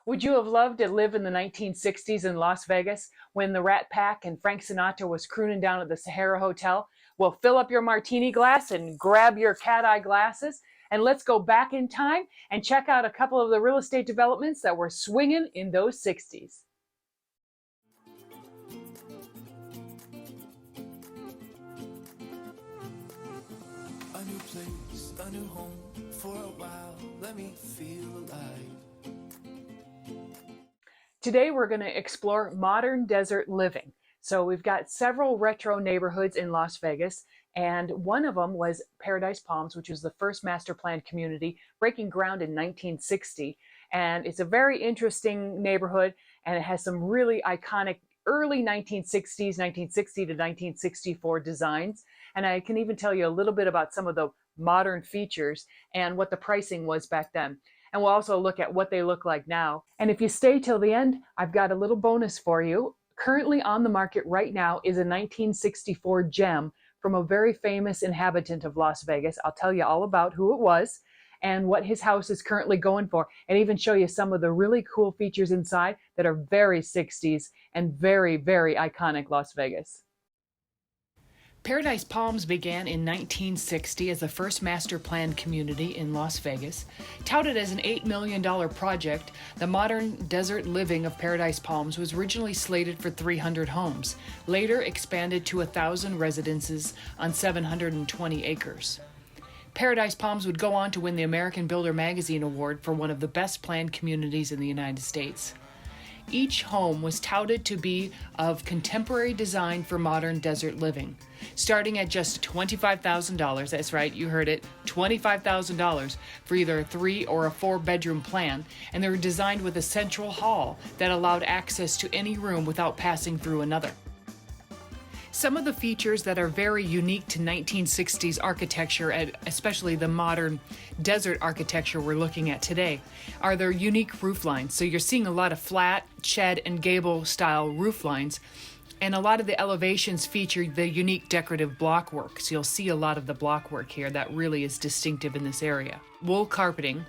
Would you have loved to live in the 1960s in Las Vegas when the Rat Pack and Frank Sinatra was crooning down at the Sahara Hotel? Well, fill up your martini glass and grab your cat-eye glasses, and let's go back in time and check out a couple of the real estate developments that were swinging in those 60s. A new place, a new home, for a while, let me feel alive. Today we're going to explore modern desert living. So we've got several retro neighborhoods in Las Vegas, and one of them was Paradise Palms, which was the first master planned community, breaking ground in 1960. And it's a very interesting neighborhood, and it has some really iconic early 1960s, 1960 to 1964 designs. And I can even tell you a little bit about some of the modern features and what the pricing was back then. And we'll also look at what they look like now. And if you stay till the end, I've got a little bonus for you. Currently on the market right now is a 1964 gem from a very famous inhabitant of Las Vegas. I'll tell you all about who it was and what his house is currently going for, and even show you some of the really cool features inside that are very 60s and very, very iconic Las Vegas. Paradise Palms began in 1960 as the first master planned community in Las Vegas. Touted as an $8 million project, the modern desert living of Paradise Palms was originally slated for 300 homes, later expanded to 1,000 residences on 720 acres. Paradise Palms would go on to win the American Builder Magazine Award for one of the best planned communities in the United States. Each home was touted to be of contemporary design for modern desert living, starting at just $25,000, that's right, you heard it, $25,000 for either a 3 or a 4-bedroom plan, and they were designed with a central hall that allowed access to any room without passing through another. Some of the features that are very unique to 1960s architecture, and especially the modern desert architecture we're looking at today, are their unique roof lines. So you're seeing a lot of flat, shed, and gable style roof lines, and a lot of the elevations feature the unique decorative block work. So you'll see a lot of the block work here that really is distinctive in this area. Wool carpeting,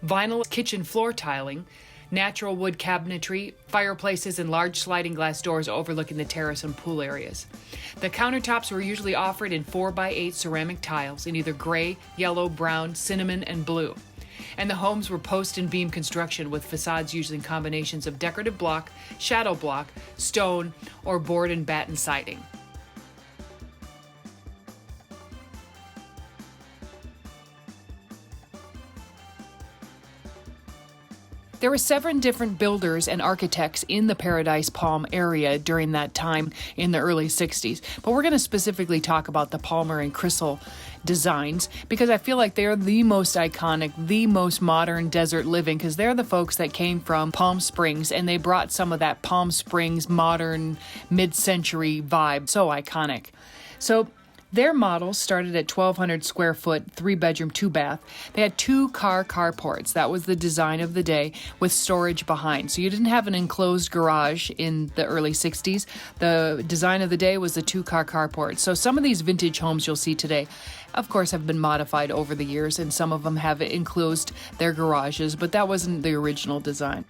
vinyl kitchen floor tiling, natural wood cabinetry, fireplaces, and large sliding glass doors overlooking the terrace and pool areas. The countertops were usually offered in 4x8 ceramic tiles in either gray, yellow, brown, cinnamon, and blue. And the homes were post and beam construction with facades using combinations of decorative block, shadow block, stone, or board and batten siding. There were 7 different builders and architects in the Paradise Palm area during that time in the early 60s. But we're going to specifically talk about the Palmer and Crystal designs because I feel like they're the most iconic, the most modern desert living, because they're the folks that came from Palm Springs and they brought some of that Palm Springs modern mid-century vibe. So iconic. So their models started at 1,200 square foot, 3-bedroom, 2-bath. They had 2-car carports. That was the design of the day, with storage behind. So you didn't have an enclosed garage in the early 60s. The design of the day was the 2-car carport. So some of these vintage homes you'll see today, of course, have been modified over the years, and some of them have enclosed their garages, but that wasn't the original design.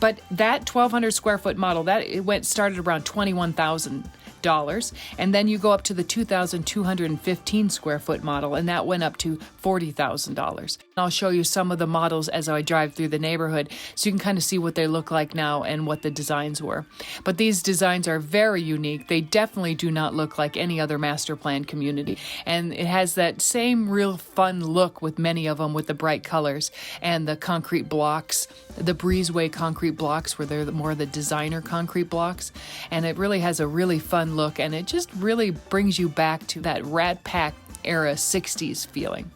But that 1,200 square foot model, started around $21,000. And then you go up to the 2,215 square foot model, and that went up to $40,000. I'll show you some of the models as I drive through the neighborhood so you can kind of see what they look like now and what the designs were. But these designs are very unique. They definitely do not look like any other master plan community. And it has that same real fun look with many of them, with the bright colors and the concrete blocks. The breezeway concrete blocks where they're more the designer concrete blocks. And it really has a really fun look, and it just really brings you back to that Rat Pack era 60s feeling.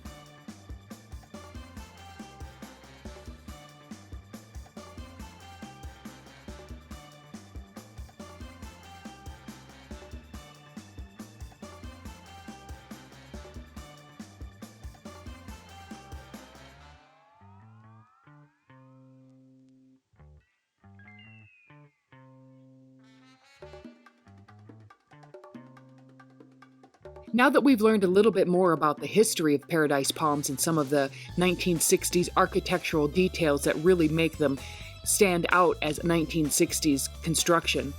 Now that we've learned a little bit more about the history of Paradise Palms and some of the 1960s architectural details that really make them stand out as 1960s construction.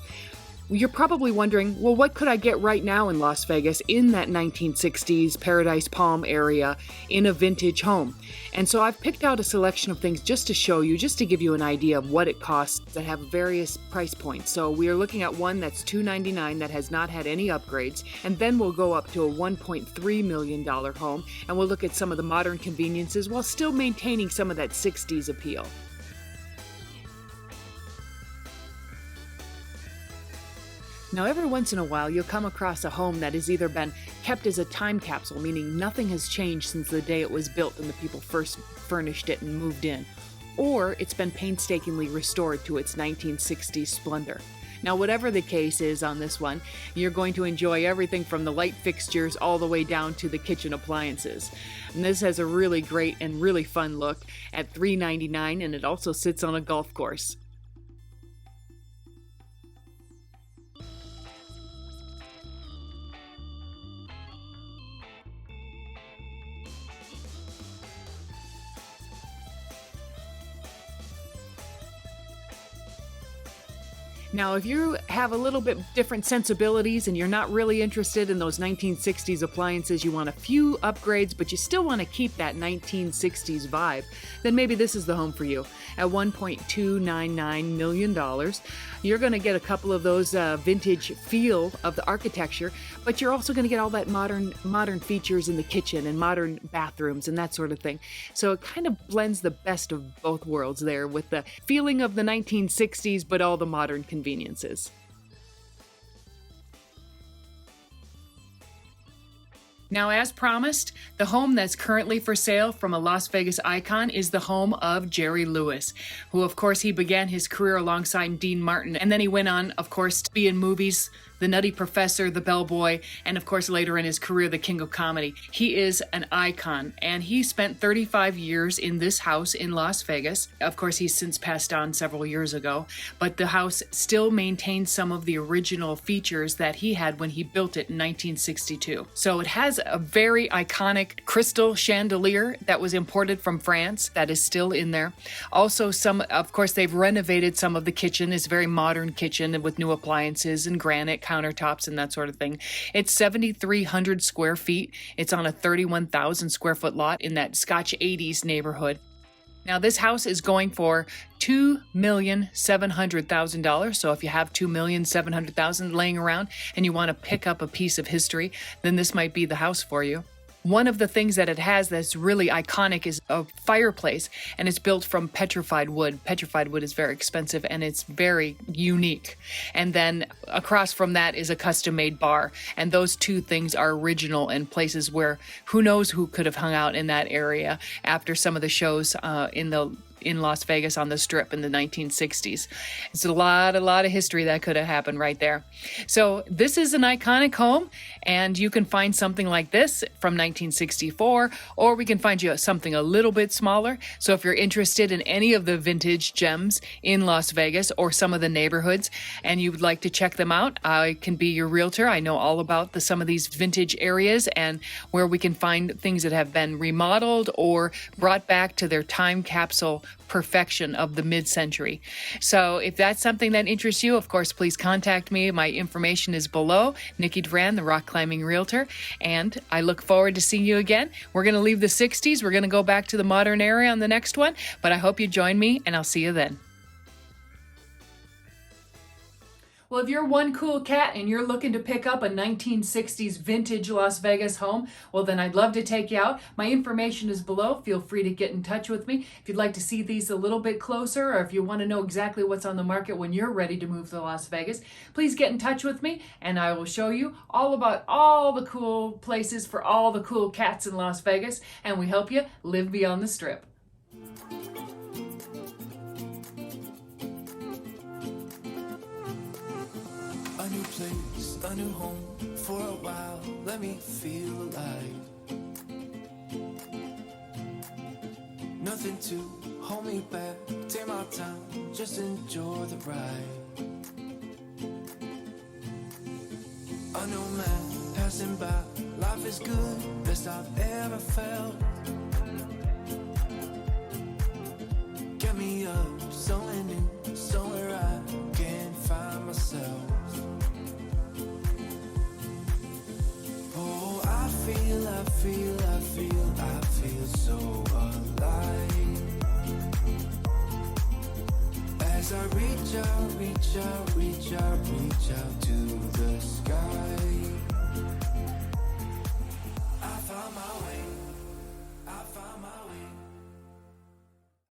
You're probably wondering, well, what could I get right now in Las Vegas in that 1960s Paradise Palm area in a vintage home? And so I've picked out a selection of things just to show you, just to give you an idea of what it costs that have various price points. So we are looking at one that's $299 that has not had any upgrades, and then we'll go up to a $1.3 million home, and we'll look at some of the modern conveniences while still maintaining some of that 60s appeal. Now, every once in a while, you'll come across a home that has either been kept as a time capsule, meaning nothing has changed since the day it was built and the people first furnished it and moved in, or it's been painstakingly restored to its 1960s splendor. Now, whatever the case is on this one, you're going to enjoy everything from the light fixtures all the way down to the kitchen appliances. And this has a really great and really fun look at $399, and it also sits on a golf course. Now, if you have a little bit different sensibilities and you're not really interested in those 1960s appliances, you want a few upgrades, but you still want to keep that 1960s vibe, then maybe this is the home for you. At $1.299 million, you're going to get a couple of those vintage feel of the architecture, but you're also going to get all that modern features in the kitchen and modern bathrooms and that sort of thing. So it kind of blends the best of both worlds there with the feeling of the 1960s, but all the modern conveniences. Now, as promised, the home that's currently for sale from a Las Vegas icon is the home of Jerry Lewis, who, of course, he began his career alongside Dean Martin, and then he went on, of course, to be in movies, The Nutty Professor, The Bellboy, and, of course, later in his career, The King of Comedy. He is an icon, and he spent 35 years in this house in Las Vegas. Of course, he's since passed on several years ago, but the house still maintains some of the original features that he had when he built it in 1962. So it has a very iconic crystal chandelier that was imported from France that is still in there. Also, of course, they've renovated some of the kitchen. It's a very modern kitchen with new appliances and granite countertops and that sort of thing. It's 7,300 square feet. It's on a 31,000 square foot lot in that Scotch 80s neighborhood. Now, this house is going for $2,700,000. So if you have $2,700,000 laying around and you want to pick up a piece of history, then this might be the house for you. One of the things that it has that's really iconic is a fireplace, and it's built from petrified wood. Petrified wood is very expensive, and it's very unique. And then across from that is a custom-made bar, and those two things are original and places where who knows who could have hung out in that area after some of the shows in Las Vegas on the Strip in the 1960s. It's a lot of history that could have happened right there. So this is an iconic home, and you can find something like this from 1964, or we can find you something a little bit smaller. So if you're interested in any of the vintage gems in Las Vegas or some of the neighborhoods, and you would like to check them out, I can be your realtor. I know all about some of these vintage areas and where we can find things that have been remodeled or brought back to their time capsule perfection of the mid-century. So if that's something that interests you, of course, please contact me. My information is below. Nikki Duran, the Rock Climbing Realtor, and I look forward to seeing you again. We're going to leave the 60s. We're going to go back to the modern area on the next one, but I hope you join me, and I'll see you then. Well, if you're one cool cat and you're looking to pick up a 1960s vintage Las Vegas home, well, then I'd love to take you out. My information is below. Feel free to get in touch with me. If you'd like to see these a little bit closer, or if you want to know exactly what's on the market when you're ready to move to Las Vegas, please get in touch with me, and I will show you all about all the cool places for all the cool cats in Las Vegas, and we help you live beyond the Strip. A new place, a new home, for a while, let me feel alive. Nothing to hold me back, take my time, just enjoy the ride. A new man passing by, life is good, best I've ever felt. Get me up, so in I feel so alive. As I reach out, reach out, reach out, reach out to the sky.